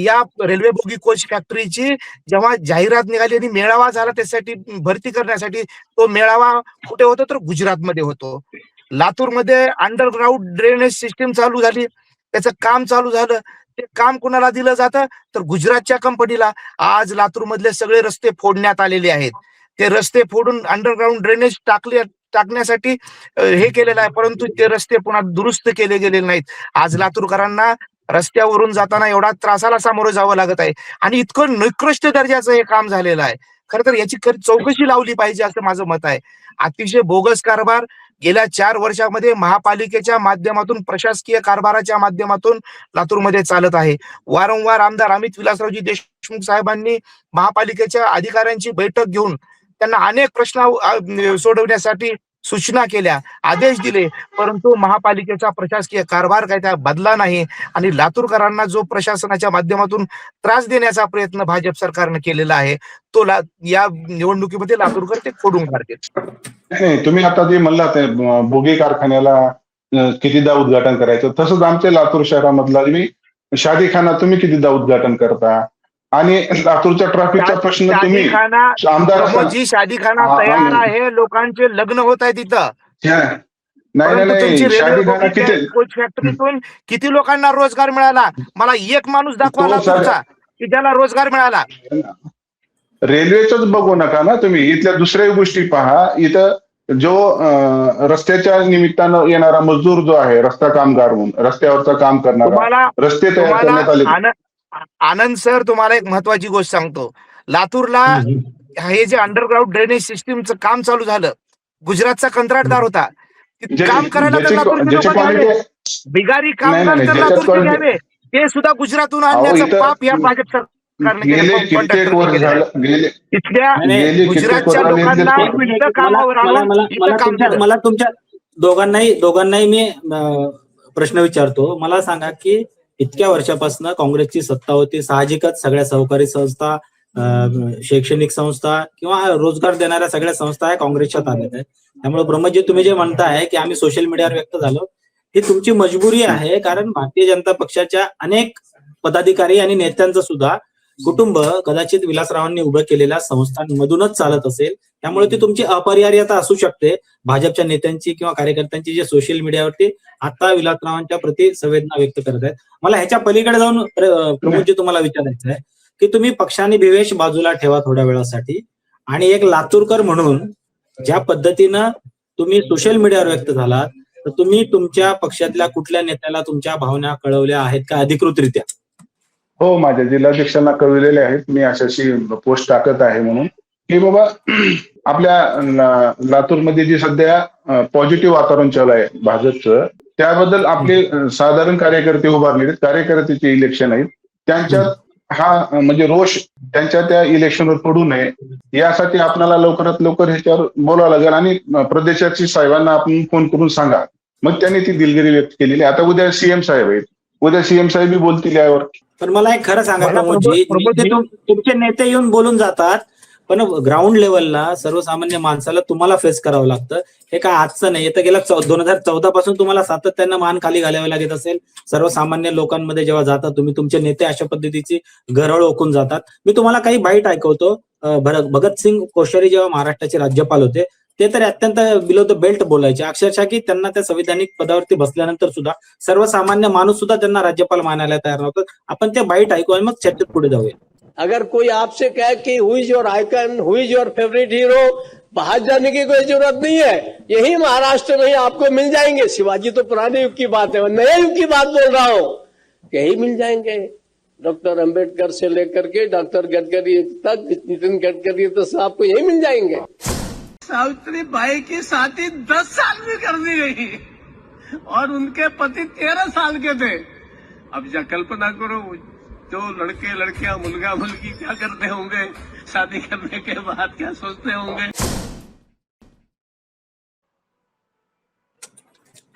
या रेल्वे बोगी कोच फॅक्टरीची जेव्हा जाहिरात निघाली आणि मेळावा झाला त्यासाठी भरती करण्यासाठी, तो मेळावा कुठे होतो तर गुजरातमध्ये होतो. लातूरमध्ये अंडरग्राऊंड ड्रेनेज सिस्टीम चालू झाली, त्याचं काम चालू झालं. ते काम कुणाला दिलं जातं तर गुजरातच्या कंपनीला. आज लातूरमधले सगळे रस्ते फोडण्यात आलेले आहेत. ते रस्ते फोडून अंडरग्राऊंड ड्रेनेज टाकण्यासाठी हे केलेलं आहे, परंतु ते रस्ते पुन्हा दुरुस्त केले गेलेले नाहीत. आज लातूरकरांना रस्त्यावरून जाताना एवढा त्रासाला सामोरं जावं लागत आहे आणि इतकं निकृष्ट दर्जाचं हे काम झालेलं आहे. खरं तर याची चौकशी लावली पाहिजे असं माझं मत आहे. अतिशय बोगस कारभार गेल्या 4 वर्षामध्ये महापालिकेच्या माध्यमातून, प्रशासकीय कारभाराच्या माध्यमातून लातूरमध्ये चालत आहे. वारंवार आमदार अमित विलासरावजी देशमुख साहेबांनी महापालिकेच्या अधिकाऱ्यांची बैठक घेऊन त्यांना अनेक प्रश्न सोडवण्यासाठी सूचना केल्या, आदेश दिले, परंतु महापालिकेचा प्रशासकीय कारभार काय त्या बदला नाही आणि लातूरकरांना जो प्रशासनाच्या माध्यमातून त्रास देण्याचा प्रयत्न भाजप सरकारने केलेला आहे तो या निवडणुकीमध्ये लातूरकर ते फोडून काढतील. नाही, तुम्ही आता जे म्हणलात बोगी कारखान्याला कितीदा उद्घाटन करायचं, तसंच आमच्या लातूर शहरामधला शादीखाना तुम्ही कितीदा उद्घाटन करता आणि लातूरच्या ट्रॅफिकचा प्रश्न तुम्ही आमदार शादीखाना तयार आहे, लोकांचे लग्न होत आहे तिथं. नाही, शादीखाना किती कोच फॅक्टरीतून किती लोकांना रोजगार मिळाला? मला एक माणूस दाखवा लातूरचा की ज्याला रोजगार मिळाला. रेल्वेच बघू नका ना तुम्ही, इथल्या दुसऱ्या गोष्टी पहा. इथं जो रस्त्याच्या निमित्तानं येणारा मजदूर जो आहे, रस्ता कामगार म्हणून रस्त्यावरचं काम करणारा, रस्ते तयार करण्यात आले. आनंद सर, तुम्हाला एक महत्वाची गोष्ट सांगतो. लातूरला हे जे अंडरग्राऊंड ड्रेनेज सिस्टीमचं काम चालू झालं, गुजरातचा कंत्राटदार होता. काम करायला बिगारी कामगार तर लातूरचे घ्यावे, ते सुद्धा गुजरातून आणण्याचं पाप या भाजप सरकारने केलं. तिथल्या गुजरातच्या लोकांना कामावर आणून मला तुमच्या दोघांनाही मी प्रश्न विचारतो. मला सांगा की इतक्या वर्षापासून काँग्रेसची सत्ता होती, साहजिकच सगळ्या सहकारी संस्था, शैक्षणिक संस्था किंवा रोजगार देणाऱ्या सगळ्या संस्था आहे काँग्रेसच्या ताब्यात आहे. त्यामुळे ब्रह्मजी तुम्ही जे म्हणताय की आम्ही सोशल मीडियावर व्यक्त झालो, ही तुमची मजबुरी आहे. कारण भारतीय जनता पक्षाच्या अनेक पदाधिकारी आणि नेत्यांचं सुद्धा कुटुंब कदाचित विलासरावांनी उभं केलेल्या संस्थांमधूनच चालत असेल. त्यामुळे ती तुमची अपरिहार्यता असू शकते भाजपच्या नेत्यांची किंवा कार्यकर्त्यांची, जे सोशल मीडियावरती आता विलासरावांच्या प्रति संवेदना व्यक्त करत आहेत. मला ह्याच्या पलीकडे जाऊन प्रमोदजी तुम्हाला विचारायचं आहे की तुम्ही पक्षाने विवेश बाजूला ठेवा थोड्या वेळासाठी आणि एक लातूरकर म्हणून ज्या पद्धतीनं तुम्ही सोशल मीडियावर व्यक्त झालात तर तुम्ही तुमच्या पक्षातल्या कुठल्या नेत्याला तुमच्या भावना कळवल्या आहेत का अधिकृतरित्या? हो, माझ्या जिल्हाध्यक्षांना कळविलेले आहेत, मी अशाशी पोस्ट टाकत आहे म्हणून, की बाबा आपल्या लातूरमध्ये जी सध्या पॉझिटिव्ह वातावरण चालू आहे भाजपचं, त्याबद्दल आपले साधारण कार्यकर्ते उभारलेले आहेत, कार्यकर्त्याचे इलेक्शन आहेत, त्यांच्यात हा म्हणजे रोष त्यांच्या त्या इलेक्शनवर पडू नये यासाठी आपल्याला लवकरात लवकर ह्याच्यावर बोलावं लागेल आणि प्रदेशाची साहेबांना आपण फोन करून सांगा. मग त्यांनी ती दिलगिरी व्यक्त केलेली. आता उद्या सीएम साहेब आहेत, उद्या सीएम साहेब बोलतील यावर. पण मला एक खरं सांगा मला प्रमोदजी, प्रमोदजी- तुमचे नेते येऊन बोलून जातात, पण ग्राउंड लेवलला सर्वसामान्य माणसाला तुम्हाला फेस करावं लागतं. हे काय आजचं नाही, येतं गेल्या 2014 पासून तुम्हाला सातत्यानं मान खाली घालावी लागत असेल. सर्वसामान्य लोकांमध्ये जेव्हा जातात तुम्ही, तुमचे नेते अशा पद्धतीची गरळ ओकून जातात. मी तुम्हाला काही बाईट ऐकवतो. भगतसिंग कोश्यारी जेव्हा महाराष्ट्राचे राज्यपाल होते, ते तर अत्यंत बिलो द बेल्ट बोलायचे, अक्षरशः की त्यांना त्या संविधानिक पदावरती बसल्यानंतर सुद्धा सर्वसामान्य माणूस सुद्धा त्यांना राज्यपाल मानायला तयार नव्हतं. आपण ते बाईट ऐकू आणि मग चर्चेत पुढे जाऊया. अगर कोई आपसे कहे कि who is your icon, who is your favourite hero, बाहर जाने की कोई जरूरत नहीं है, यही महाराष्ट्र में ही आपको मिल जाएंगे। शिवाजी तो पुराने युग की बात है, और नए युग की बात बोल रहा हूं, यही मिल जाएंगे। डॉक्टर अंबेडकर से लेकर के डॉक्टर गडकरी तक, नितिन गडकरी तो सब आपको यही मिल जाएंगे। सावित्री बाई की शादी 10 साल में कर दी गई और उनके पति 13 साल के थे। अब जा कल्पना करो, जो लड़के लड़कियां, मुलगा मुलगी क्या करते होंगे, शादी करने के बाद क्या सोचते होंगे।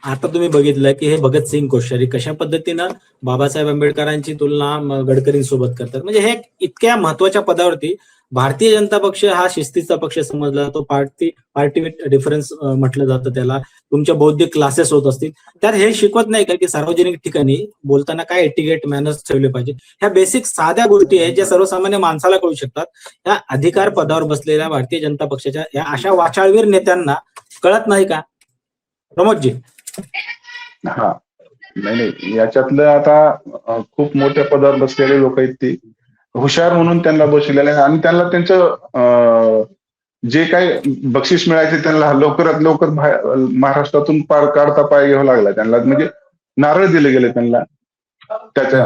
आता तुम्ही बघितलं की हे भगतसिंग कोश्यारी कशा पद्धतीनं बाबासाहेब आंबेडकरांची तुलना गडकरींसोबत करतात. म्हणजे हे इतक्या महत्वाच्या पदावरती भारतीय जनता पक्ष हा शिस्तीचा पक्ष समजला जातो. पार्टी विथ डिफरन्स म्हटलं जातं त्याला. तुमच्या बौद्धिक क्लासेस होत असतील, त्यात हे शिकवत नाही का की सार्वजनिक ठिकाणी बोलताना काय एटिकेट मॅनर्स ठेवले पाहिजे. ह्या बेसिक साध्या गोष्टी आहेत ज्या सर्वसामान्य माणसाला कळू शकतात. या अधिकार पदावर बसलेल्या भारतीय जनता पक्षाच्या या अशा वाचाळवीर नेत्यांना कळत नाही का प्रमोदजी? हा, नाही, याच्यातलं आता खूप मोठ्या पदावर बसलेले लोक आहेत, ती हुशार म्हणून त्यांना बसलेले आहे आणि त्यांना त्यांचं जे काही बक्षीस मिळायचे त्यांना लवकरात लवकर महाराष्ट्रातून पार काढता पाय घ्यावा लागला. त्यांना म्हणजे नारळ दिले गेले त्यांना त्याच्या.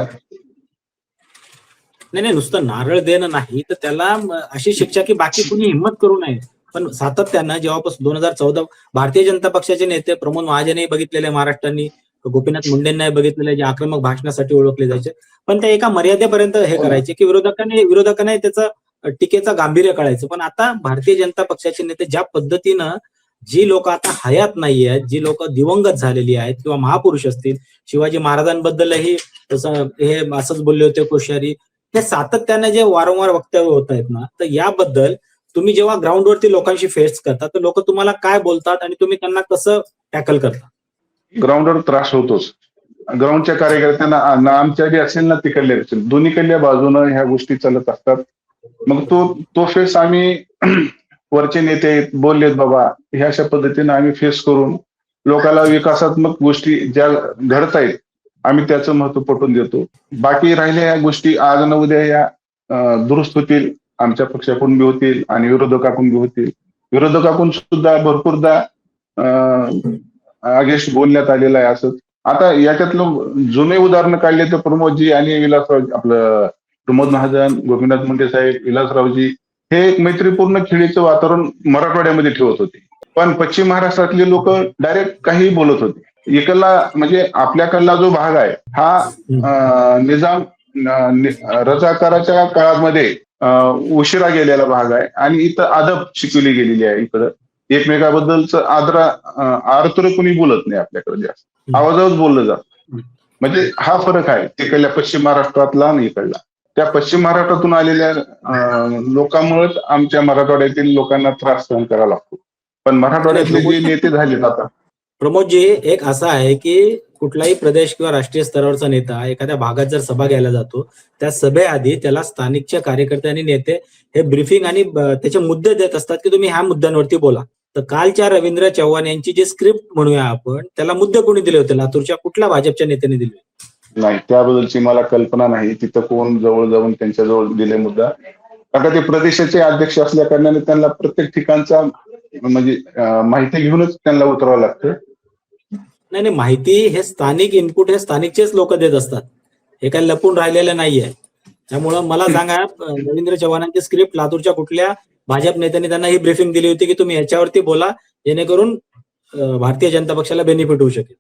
नाही, नुसतं नारळ देणं नाही तर त्याला अशी शिक्षा की बाकी कुणी हिंमत करू नये. पण सातत्यानं जेव्हापासून 2014 भारतीय जनता पक्षाचे नेते प्रमोद महाजनही बघितलेले महाराष्ट्रांनी, गोपीनाथ मुंडेंनाही बघितलेले, जे आक्रमक भाषणासाठी ओळखले जायचे, पण ते एका मर्यादेपर्यंत हे करायचे की विरोधकांना त्याचं टीकेचं गांभीर्य कळायचं. पण आता भारतीय जनता पक्षाचे नेते ज्या पद्धतीनं, जी लोक आता हयात नाही आहेत, जी लोक दिवंगत झालेली आहेत किंवा महापुरुष असतील, शिवाजी महाराजांबद्दलही हे असंच बोलले होते कोश्यारी, हे सातत्याने जे वारंवार वक्तव्य होत आहेत ना, तर याबद्दल तुम्ही जेव्हा ग्राउंडवरती लोकांशी फेस करता तर लोक तुम्हाला काय बोलतात आणि तुम्ही त्यांना कसं टॅकल करता? ग्राउंडवर त्रास होतोच. ग्राउंडच्या कार्यकर्त्यांना आमच्या बी असेल ना तिकडल्या असेल, दोन्हीकडल्या बाजूनं ह्या गोष्टी चालत असतात. मग तो फेस आम्ही वरचे नेते बोललेत बाबा, ह्या अशा पद्धतीनं आम्ही फेस करून लोकांना विकासात्मक गोष्टी ज्या घडतायत आम्ही त्याचं महत्व पटवून देतो. बाकी राहिल्या या गोष्टी आज न उद्या या दुरुस्त होतील, आमच्या पक्षाकडून बी होतील आणि विरोधकाकडून बी होतील. विरोधकाकडून सुद्धा भरपूरदा अगेन्स्ट बोलण्यात आलेलं आहे. असं आता याच्यातलं जुने उदाहरण काढले तर प्रमोदजी आणि विलासराव, आपलं प्रमोद महाजन, गोपीनाथ मुंडे साहेब, विलासरावजी, हे एक मैत्रीपूर्ण खेळीचं वातावरण मराठवाड्यामध्ये ठेवत होते. पण पश्चिम महाराष्ट्रातले लोक डायरेक्ट काही बोलत होते. इकडला म्हणजे आपल्याकडला जो भाग आहे हा निजाम रजाकाराच्या काळामध्ये उशिरा गेलेला भाग आहे आणि इथं अदब शिकवली गेलेली आहे. इकडं एकमेकाबद्दलचं आर्द्र कोणी बोलत नाही आपल्याकडे, जास्त आवाजावर बोललं जातं. म्हणजे हा फरक आहे तिकडल्या पश्चिम महाराष्ट्रातला आणि इकडला. त्या पश्चिम महाराष्ट्रातून आलेल्या लोकांमुळेच आमच्या मराठवाड्यातील लोकांना त्रास सहन करावा लागतो. पण मराठवाड्यातले जे नेते झालेत आता. प्रमोदजी, एक असं आहे की कुठलाही प्रदेश किंवा राष्ट्रीय स्तरावरचा नेता एखाद्या भागात जर सभा घ्यायला जातो, त्या सभेआधी त्याला स्थानिकच्या कार्यकर्ते आणि नेते हे ब्रीफिंग आणि त्याचे मुद्दे देत असतात की तुम्ही ह्या मुद्द्यांवरती बोला. तर कालच्या रवींद्र चव्हाण यांची जी स्क्रिप्ट म्हणूया आपण, त्याला मुद्दे कोणी दिले होते? लातूरच्या कुठल्या भाजपच्या नेत्याने दिले? नाही, त्याबद्दलची मला कल्पना नाही. तिथं कोण जवळ जाऊन त्यांच्याजवळ दिले मुद्दा. आता ते प्रदेशाचे अध्यक्ष असल्या कारणाने त्यांना प्रत्येक ठिकाणचा म्हणजे माहिती घेऊनच त्यांना उतरावं लागतं. नाही नाही, माहिती हे स्थानिक इनपुट हे स्थानिकचेच लोक देत असतात, हे काही लपून राहिलेलं नाहीये. त्यामुळं मला सांगा, रवींद्र चव्हाणांची स्क्रिप्ट लातूरच्या कुठल्या भाजप नेत्यांनी त्यांना ही ब्रीफिंग दिली होती की तुम्ही ह्याच्यावरती बोला, जेणेकरून भारतीय जनता पक्षाला बेनिफिट होऊ शकेल?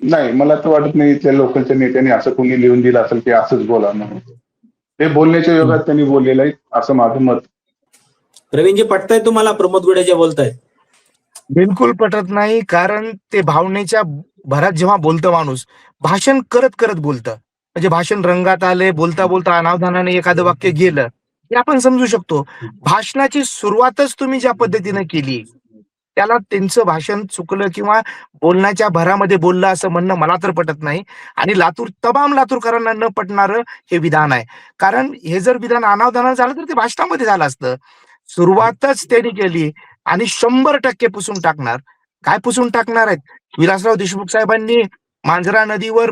नाही, मला तर वाटत नाही इथल्या लोकलच्या नेत्यांनी असं कोणी लिहून दिलं असेल की असंच बोला म्हणून. ते बोलण्याच्या योगात त्यांनी बोललेलं आहे असं माझं मत. प्रवीणजी, पटतंय तुम्हाला प्रमोद गुडे जे बोलतायत? बिलकुल पटत नाही, कारण ते भावनेच्या भरात जेव्हा बोलतं माणूस, भाषण करत करत बोलतं, म्हणजे भाषण रंगात आले, बोलता बोलता अनावधानाने एखादं वाक्य गेलं हे आपण समजू शकतो. भाषणाची सुरुवातच तुम्ही ज्या पद्धतीने केली त्याला त्यांचं भाषण चुकलं किंवा बोलण्याच्या भरामध्ये बोललं असं म्हणणं मला तर पटत नाही. आणि तमाम लातूरकरांना न पटणारं हे विधान आहे. कारण हे जर विधान अनावधानानं झालं तर ते भाषणामध्ये झालं असतं. सुरुवातच त्यांनी केली आणि 100% पुसून टाकणार. काय पुसून टाकणार आहेत? विलासराव देशमुख साहेबांनी मांजरा नदीवर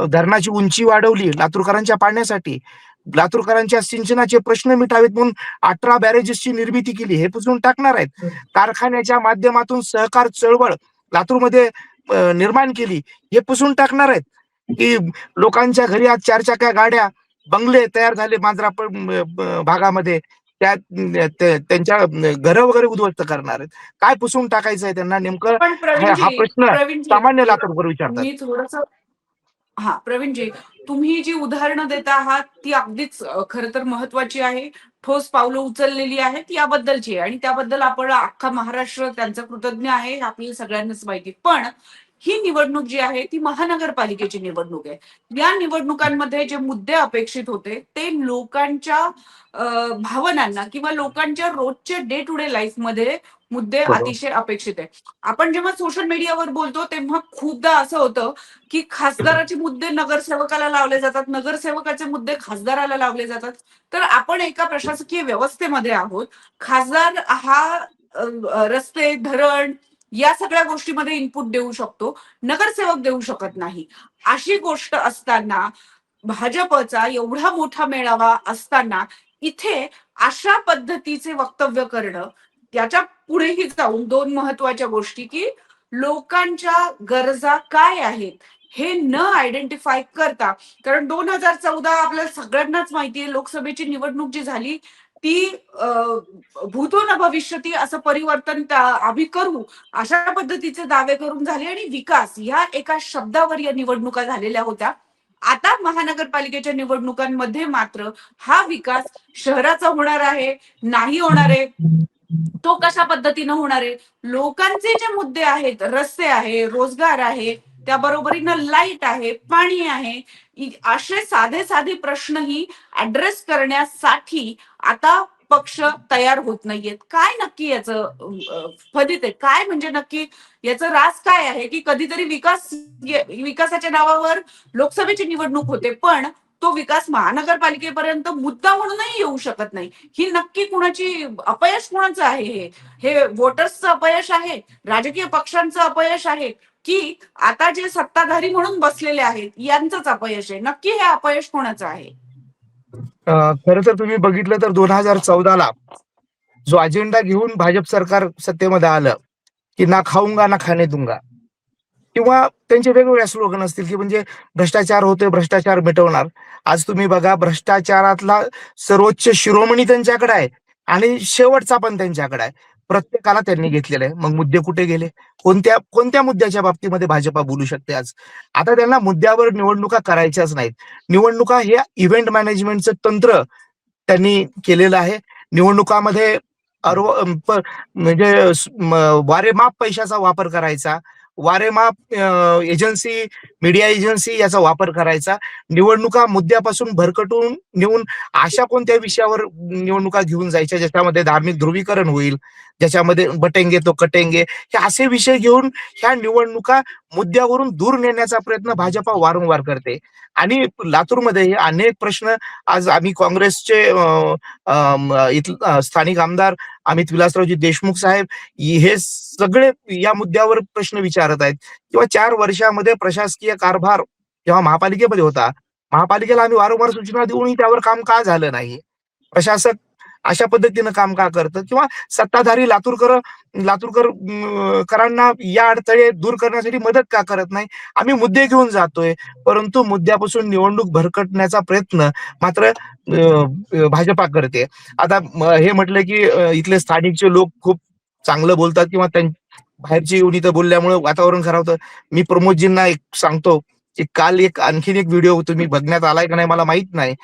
धरणाची उंची वाढवली लातूरकरांच्या पाण्यासाठी. लातूरकरांच्या सिंचनाचे प्रश्न मिटावेत म्हणून 18 बॅरेजेसची निर्मिती केली, हे पुसून टाकणार आहेत. कारखान्याच्या माध्यमातून सहकार चळवळ लातूरमध्ये निर्माण केली, हे पुसून टाकणार आहेत. की लोकांच्या घरी आज 4 चाक्या गाड्या, बंगले तयार झाले मांजरा भागामध्ये, त्यांच्या घरं वगैरे उद्ध्वस्त करणार आहेत. काय पुसून टाकायचं आहे त्यांना नेमकं, पण हा प्रश्न प्रवीणजी सामान्य लातूरकर विचारतात. मी थोडस प्रवीणजी, तुम्ही जी उदाहरणं देता आहात ती अगदीच खरं तर महत्वाची आहे, ठोस पावलं उचललेली आहेत याबद्दलची आहे, आणि त्याबद्दल आपण अख्खा महाराष्ट्र त्यांचा कृतज्ञ आहे हे आपल्याला सगळ्यांनाच माहिती. पण ही निवडणूक जी आहे ती महानगरपालिकेची निवडणूक आहे. या निवडणुकांमध्ये जे मुद्दे अपेक्षित होते ते लोकांच्या भावनांना किंवा लोकांच्या रोजच्या डे टू डे लाईफ मध्ये मुद्दे अतिशय अपेक्षित आहे. आपण जेव्हा सोशल मीडियावर बोलतो तेव्हा खूपदा असं होतं की खासदाराचे मुद्दे नगरसेवकाला लावले जातात, नगरसेवकाचे मुद्दे खासदाराला लावले जातात. तर आपण एका प्रशासकीय व्यवस्थेमध्ये आहोत. खासदार हा रस्ते, धरण या सगळ्या गोष्टीमध्ये इनपुट देऊ शकतो, नगरसेवक देऊ शकत नाही. अशी गोष्ट असताना, भाजपचा एवढा मोठा मेळावा असताना इथे अशा पद्धतीचे वक्तव्य करणं, त्याच्या पुढेही जाऊन 2 महत्वाच्या गोष्टी की लोकांच्या गरजा काय आहेत हे न आयडेंटिफाय करता, कारण 2014 आपल्याला सगळ्यांनाच माहिती आहे, लोकसभेची निवडणूक जी झाली ती भूतो न भविष्यती असं परिवर्तन आम्ही करू अशा पद्धतीचे दावे करून झाले, आणि विकास या एका शब्दावर या निवडणुका झालेल्या होत्या. आता महानगरपालिकेच्या निवडणुकांमध्ये मात्र हा विकास शहराचा होणार आहे, नाही होणार आहे, तो कशा पद्धतीनं होणार आहे, लोकांचे जे मुद्दे आहेत, रस्ते आहे, रोजगार आहे, त्या बरोबरीनं लाईट आहे, पाणी आहे, असे साधे साधे प्रश्नही ऍड्रेस करण्यासाठी आता पक्ष तयार होत नाहीयेत. काय नक्की याचं फलित आहे? काय म्हणजे नक्की याचं राज काय आहे की कधीतरी विकासाच्या नावावर लोकसभेची निवडणूक होते, पण तो विकास महानगरपालिकेपर्यंत मुद्दा म्हणूनही येऊ शकत नाही. ही नक्की कुणाची अपयश, कुणाचं आहे? हे वोटर्सचं अपयश आहे, राजकीय पक्षांचं अपयश आहे, की आता जे सत्ताधारी म्हणून बसलेले आहेत यांचंच अपयश आहे? नक्की हे अपयश कोणाचं आहे? खरं तर तुम्ही बघितलं तर 2014ला जो अजेंडा घेऊन भाजप सरकार सत्तेमध्ये आलं की ना खाऊंगा ना खाने दूंगा, किंवा त्यांचे वेगवेगळे स्लोगन असतील की म्हणजे भ्रष्टाचार होतोय, भ्रष्टाचार मिटवणार. आज तुम्ही बघा, भ्रष्टाचारातला सर्वोच्च शिरोमणी त्यांच्याकडे आहे आणि शेवटचा पण त्यांच्याकडे आहे. प्रत्येकाला त्यांनी घेतलेलं आहे. मग मुद्दे कुठे गेले? कोणत्या मुद्द्याच्या बाबतीमध्ये भाजपा बोलू शकते आज? आता त्यांना मुद्द्यावर निवडणुका करायच्याच नाहीत. निवडणुका हे इव्हेंट मॅनेजमेंटचं तंत्र त्यांनी केलेलं आहे. निवडणुकामध्ये म्हणजे वारेमाप पैशाचा वापर करायचा, वारेमाप एजन्सी, मीडिया एजन्सी याचा वापर करायचा, निवडणुका मुद्द्यापासून भरकटून नेऊन अशा कोणत्या विषयावर निवडणुका घेऊन जायच्या ज्याच्यामध्ये धार्मिक ध्रुवीकरण होईल, ज्याच्यामध्ये बटेंगे तो कटेंगे, हे असे विषय घेऊन ह्या निवडणुका मुद्द्यावरून दूर नेण्याचा प्रयत्न भाजपा वारंवार करते. आणि लातूरमध्ये अनेक प्रश्न आज आम्ही काँग्रेसचे स्थानिक आमदार अमित विलासरावजी देशमुख साहेब हे सगळे या मुद्द्यावर प्रश्न विचारत आहेत. किंवा 4 वर्षामध्ये प्रशासकीय कारभार जेव्हा महापालिकेमध्ये होता, महापालिकेला आम्ही वारंवार सूचना देऊनही त्यावर काम का झालं नाही? प्रशासक अशा पद्धतीनं काम का करतं, किंवा सत्ताधारी लातूरकरांना या अडथळे दूर करण्यासाठी मदत का करत नाही. आम्ही मुद्दे घेऊन जातोय, परंतु मुद्द्यापासून निवडणूक भरकटण्याचा प्रयत्न मात्र भाजपा करते. आता हे म्हटलं की इथले स्थानिकचे लोक खूप चांगलं बोलतात, किंवा बाहेरची येऊन इथं बोलल्यामुळे वातावरण खराब होतं. मी प्रमोदजींना एक सांगतो की काल आणखीन एक व्हिडिओ तुम्ही बघण्यात आलाय का नाही मला माहित नाही.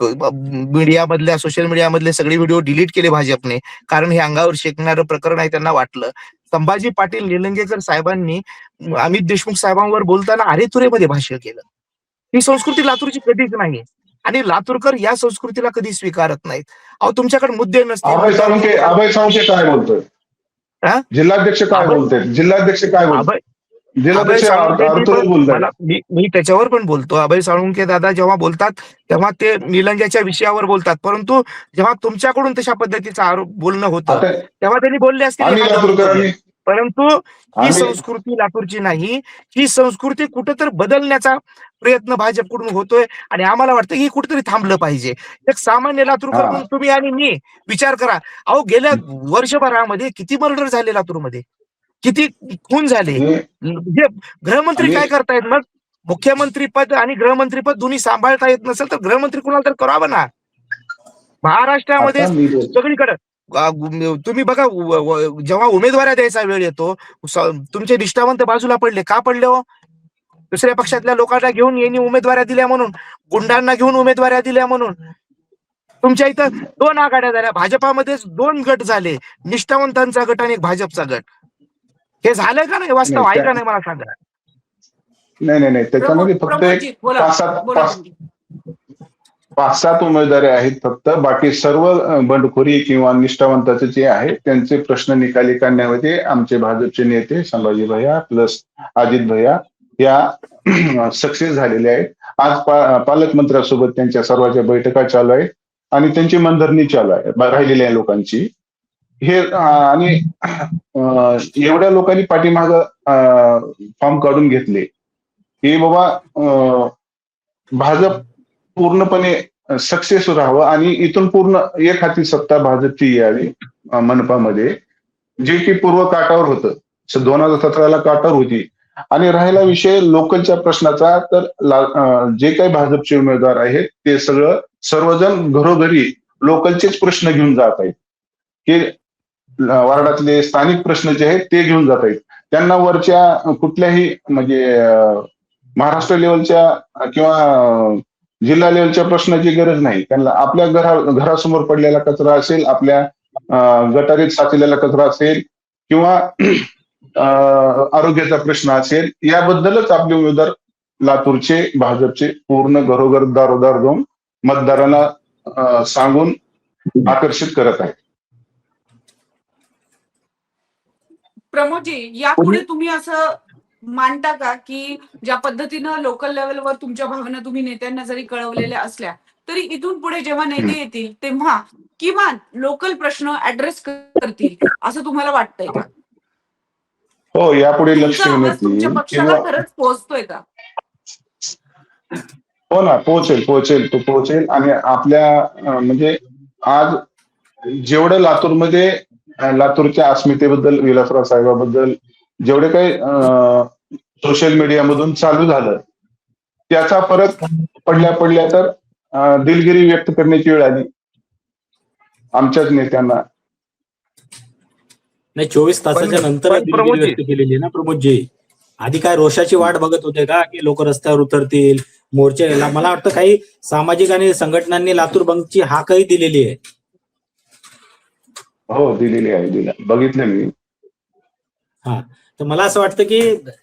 मीडियामधल्या सोशल मीडियामधले सगळे व्हिडिओ डिलीट केले भाजपने, कारण हे अंगावर शेकणारं प्रकरण आहे त्यांना वाटलं. संभाजी पाटील निलंगेकर साहेबांनी अमित देशमुख साहेबांवर बोलताना अरेतुरेमध्ये भाष्य केलं. ही संस्कृती लातूरची कधीच नाही, आणि लातूरकर या संस्कृतीला कधी स्वीकारत नाहीत. अहो तुमच्याकडे मुद्दे अभय साळुंके काय बोलतोय? हा? जिल्हाध्यक्ष काय बोलतोय? जिल्हाध्यक्ष काय बोलतोय? जिल्हाध्यक्ष अर्थात बोलतात. मी त्याच्यावर पण बोलतो. अभय साळुंके दादा जेव्हा बोलतात तेव्हा ते निलंग्याच्या विषयावर बोलतात, परंतु जेव्हा तुमच्याकडून तशा पद्धतीचं आरोप बोलणं होतं तेव्हा त्यांनी बोलले असतील. परंतु ही संस्कृती लातूरची नाही. ही संस्कृती कुठेतरी बदलण्याचा प्रयत्न भाजपकडून होतोय, आणि आम्हाला वाटतं की कुठेतरी थांबलं पाहिजे. एक सामान्य लातूरकर म्हणून तुम्ही आणि मी विचार करा. अहो गेल्या वर्षभरामध्ये किती मर्डर झाले लातूरमध्ये, किती खून झाले. म्हणजे गृहमंत्री काय करतायत मग? मुख्यमंत्री पद आणि गृहमंत्री पद दोन्ही सांभाळता येत नसेल तर गृहमंत्री कुणाला तर करावं ना. महाराष्ट्रामध्ये सगळीकडे तुम्ही बघा, जेव्हा उमेदवाऱ्या द्यायचा वेळ येतो तुमचे निष्ठावंत बाजूला पडले. का पडले हो? दुसऱ्या पक्षातल्या लोकांना घेऊन यांनी उमेदवाऱ्या दिल्या म्हणून, गुंडांना घेऊन उमेदवाऱ्या दिल्या म्हणून. तुमच्या इथं 2 आघाड्या झाल्या, भाजपामध्येच 2 गट झाले, निष्ठावंतांचा गट आणि एक भाजपचा गट. हे झालं का नाही? वास्तव आहे का नाही मला सांगा. नाही त्याच्यामध्ये फक्त एक 5-7 उमेदवारी आहेत फक्त. बाकी सर्व बंडखोरी किंवा निष्ठावंताचे जे आहे त्यांचे प्रश्न निकाली काढण्यामध्ये आमचे भाजपचे नेते संभाजी भैया प्लस अजित भैया या सक्सेस झालेले आहेत. आज पालकमंत्र्यांसोबत त्यांच्या सर्वांच्या बैठका चालू आहेत आणि त्यांची मनधरणी चालू आहे राहिलेल्या लोकांची. हे आणि एवढ्या लोकांनी पाठीमाग फॉर्म काढून घेतले की बाबा भाजप पूर्णपणे सक्सेस राहावं आणि इथून पूर्ण एक हाती सत्ता भाजपची यावी मनपामध्ये, जे की पूर्व काटावर होतं. 2017ला काटावर होती. आणि राहिला विषय लोकलच्या प्रश्नाचा, तर जे काही भाजपचे उमेदवार आहेत ते सर्वजण घरोघरी लोकलचेच प्रश्न घेऊन जात आहेत, की वार्डातले स्थानिक प्रश्न जे आहेत ते घेऊन जात आहेत. त्यांना वरच्या कुठल्याही म्हणजे महाराष्ट्र लेवलच्या किंवा जिल्हा लेवलच्या प्रश्नाची गरज नाही. त्यांना आपल्या घरासमोर पडलेला कचरा असेल, आपल्या गटारीत साचलेला कचरा असेल, किंवा आरोग्याचा प्रश्न असेल, याबद्दलच आपले उमेदवार लातूरचे भाजपचे पूर्ण घरोघर दारोदार जाऊन मतदारांना सांगून आकर्षित करत आहेत. प्रमोदजी, यापुढे तुम्ही असं मानता का की ज्या पद्धतीनं लोकल लेवलवर तुमच्या भावना तुम्ही नेत्यांना जरी कळवलेल्या असल्या तरी इथून पुढे जेव्हा नेते येतील तेव्हा किमान लोकल प्रश्न ऍड्रेस करतील असं तुम्हाला वाटतंय का? हो, यापुढे लक्ष तुमच्या पक्षाला खरंच पोहोचतोय का? हो ना, पोहोचेल. आणि आपल्या म्हणजे आज जेवढं लातूरच्या अस्मितेबद्दल, विलासराव साहेबाबद्दल जेवढे काही सोशल मीडियामधून चालू झालं त्याचा फरक पडल्या तर दिलगिरी व्यक्त करण्याची वेळ आली आमच्याच नेत्यांना. नाही, 24 तासाच्या नंतर दिलगिरी व्यक्त केलेली ना प्रमोदजी. आधी काय रोषाची वाट बघत होते का की लोक रस्त्यावर उतरतील, मोर्चे यायला? मला वाटतं काही सामाजिक आणि संघटनांनी लातूर बंदची हाकही दिलेली आहे. हो, दिलेली आहे, बघितलं मी. हा, तर मला असं वाटतं की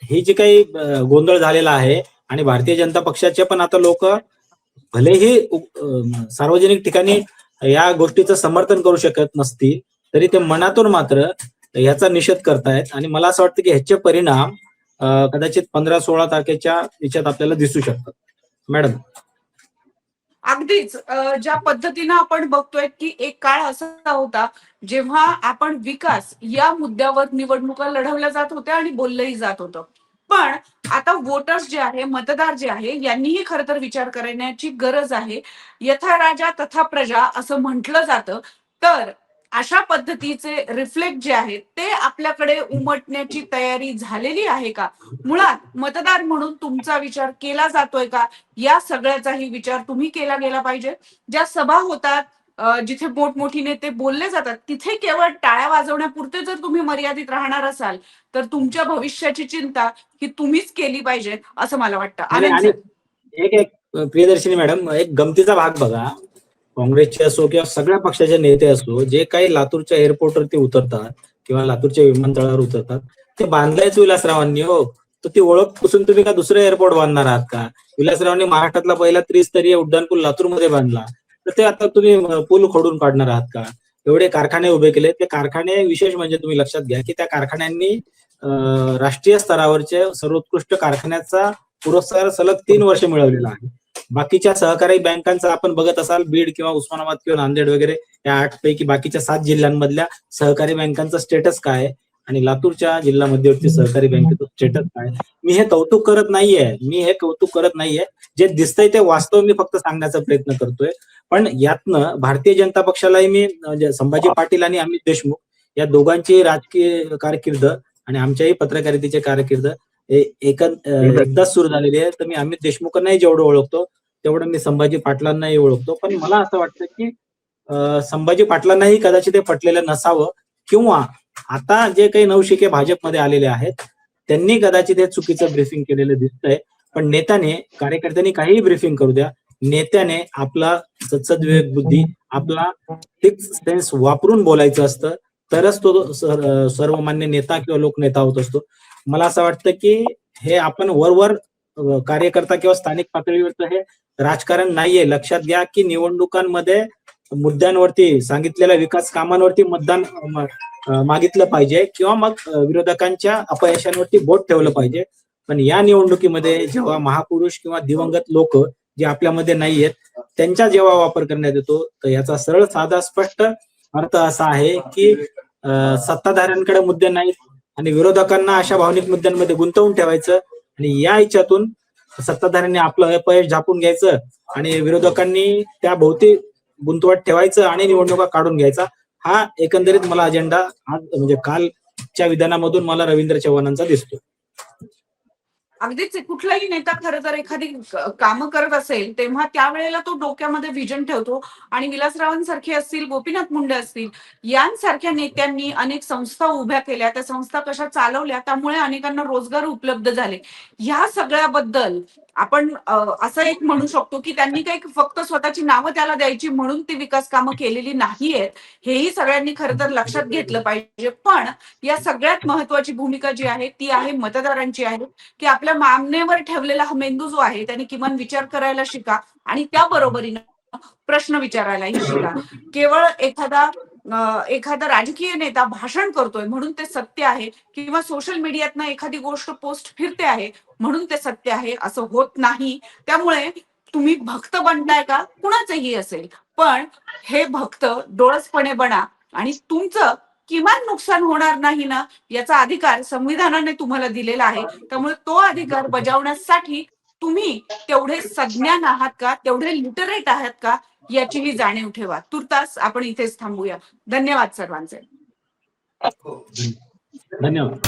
हे जे काही गोंधळ झालेला आहे आणि भारतीय जनता पक्षाचे पण आता लोक भलेही सार्वजनिक ठिकाणी या गोष्टीचं समर्थन करू शकत नसतील तरी ते मनातून मात्र ह्याचा निषेध करतायत. आणि मला असं वाटतं की ह्याचे परिणाम कदाचित 15-16 तारखेच्या याच्यात आपल्याला दिसू शकतात. मॅडम, अगदीच ज्या पद्धतीनं आपण बघतोय की एक काळ असा होता जेव्हा आपण विकास या मुद्द्यावर निवडणुका लढवल्या जात होत्या आणि बोललंही जात होतं. पण आता वोटर्स जे आहे, मतदार जे आहे, यांनीही खरं तर विचार करण्याची गरज आहे. यथा राजा तथा प्रजा असं म्हटलं जातं. तर अशा पद्धतीचे रिफ्लेक्ट जे आहेत ते आपल्याकडे उमटण्याची तयारी झालेली आहे का? मुळात मतदार म्हणून तुमचा विचार केला जातोय का? या सगळ्याचाही विचार तुम्ही केला गेला पाहिजे. ज्या सभा होतात, जिथे मोठमोठी नेते बोलले जातात, तिथे केवळ टाळ्या वाजवण्यापुरते जर तुम्ही मर्यादित राहणार असाल तर तुमच्या भविष्याची चिंता ही तुम्हीच केली पाहिजे असं मला वाटतं. आनंद आणि सर. एक प्रियदर्शनी मॅडम, एक गमतीचा भाग बघा. काँग्रेसचे असो किंवा सगळ्या पक्षाचे नेते असो, जे काही लातूरच्या एअरपोर्टवरती उतरतात किंवा लातूरच्या विमानतळावर उतरतात, ते बांधलायच विलासरावांनी. हो, तर ती ओळख पुसून तुम्ही का दुसरं एअरपोर्ट बांधणार आहात का? विलासरावांनी महाराष्ट्रातला पहिला त्रिस्तरीय उड्डाण पूल लातूरमध्ये बांधला, तर ते आता तुम्ही पूल खोडून काढणार आहात का? एवढे कारखाने उभे केले. ते कारखाने विशेष म्हणजे तुम्ही लक्षात घ्या की त्या कारखान्यांनी राष्ट्रीय स्तरावरच्या सर्वोत्कृष्ट कारखान्याचा पुरस्कार सलग 3 वर्ष मिळवलेला आहे. बाकीच्या सहकारी बँकांचा आपण बघत असाल, बीड किंवा उस्मानाबाद किंवा नांदेड वगैरे या 8 पैकी बाकीच्या 7 जिल्ह्यांमधल्या सहकारी बँकांचा स्टेटस काय आहे आणि लातूरच्या जिल्हा मध्यवर्ती सहकारी बँकेचं स्टेटस काय? मी हे कौतुक करत नाहीये. जे दिसतंय ते वास्तव मी फक्त सांगण्याचा प्रयत्न करतोय. पण यातनं भारतीय जनता पक्षालाही मी संभाजी पाटील आणि अमित देशमुख या दोघांची राजकीय कारकीर्द आणि आमच्याही पत्रकारितेची कारकीर्द एकदाच सुरू झालेली आहे. तर मी अमित देशमुखांनाही जेवढं ओळखतो तेवढं मी संभाजी पाटलांनाही ओळखतो. पण मला असं वाटतं की संभाजी पाटलांनाही कदाचित ते पटलेलं नसावं, किंवा आता जे काही नवशिके भाजपमध्ये आलेले आहेत त्यांनी कदाचित हे चुकीचं ब्रीफिंग केलेलं दिसतंय. पण नेत्याने, कार्यकर्त्यांनी काहीही ब्रीफिंग करू द्या, नेत्याने आपला सद्विवेक बुद्धी, आपला सिक्स सेन्स वापरून बोलायचं असतं, तरच तो सर्वमान्य नेता किंवा लोकनेता होत असतो. मला असं वाटतं की हे आपण वरवर कार्यकर्ता किंवा स्थानिक पातळीवरचं हे राजकारण नाहीये. लक्षात घ्या की निवडणुकांमध्ये मुद्द्यांवरती, सांगितलेल्या विकास कामांवरती मतदान मागितलं पाहिजे किंवा मग विरोधकांच्या अपयशांवरती बोट ठेवलं पाहिजे. पण या निवडणुकीमध्ये जेव्हा महापुरुष किंवा दिवंगत लोक जे आपल्यामध्ये नाहीयेत त्यांचा जेव्हा वापर करण्यात येतो, तर याचा सरळ साधा स्पष्ट अर्थ असा आहे की सत्ताधाऱ्यांकडे मुद्दे नाहीत आणि विरोधकांना अशा भावनिक मुद्द्यांमध्ये गुंतवून ठेवायचं आणि या इच्छातून सत्ताधाऱ्यांनी आपलं अपयश झापून घ्यायचं आणि विरोधकांनी त्या भोवती गुंतवत ठेवायचं आणि निवडणुका काढून घ्यायचा. हा एकंदरीत मला अजेंडा आज म्हणजे कालच्या विधानामधून मला रवींद्र चव्हाणांचा दिसतो. अगदीच. कुठलाही नेता खरं तर एखादी कामं करत असेल तेव्हा त्यावेळेला तो डोक्यामध्ये व्हिजन ठेवतो आणि विलासरावांसारखे असतील, गोपीनाथ मुंडे असतील, यांसारख्या नेत्यांनी अनेक संस्था उभ्या केल्या, त्या संस्था कशा चालवल्या, त्यामुळे अनेकांना रोजगार उपलब्ध झाले. ह्या सगळ्याबद्दल आपण असं एक म्हणू शकतो की त्यांनी काही फक्त स्वतःची नावं त्याला द्यायची म्हणून ती विकास कामं केलेली नाहीयेत, हेही सगळ्यांनी खरं तर लक्षात घेतलं पाहिजे. पण या सगळ्यात महत्वाची भूमिका जी आहे ती आहे मतदारांची आहे की आपल्या मामनेवर ठेवलेला हा मेंदू जो आहे त्याने किमान विचार करायला शिका आणि त्या बरोबरीनं प्रश्न विचारायलाही शिका. केवळ एखादा राजकीय नेता भाषण करतोय म्हणून ते सत्य आहे किंवा सोशल मीडियातनं एखादी गोष्ट पोस्ट फिरते आहे म्हणून ते सत्य आहे असं होत नाही. त्यामुळे तुम्ही भक्त बनताय का, कुणाचंही असेल, पण हे भक्त डोळसपणे बना आणि तुमचं किमान नुकसान होणार नाही ना याचा अधिकार संविधानाने तुम्हाला दिलेला आहे. त्यामुळे तो अधिकार बजावण्यासाठी तुम्ही तेवढे सज्ञान आहात का, तेवढे लिटरेट आहात का, याचीही जाणीव ठेवा. तुर्तास आपण इथेच थांबूया. धन्यवाद सर्वांचे. धन्यवाद.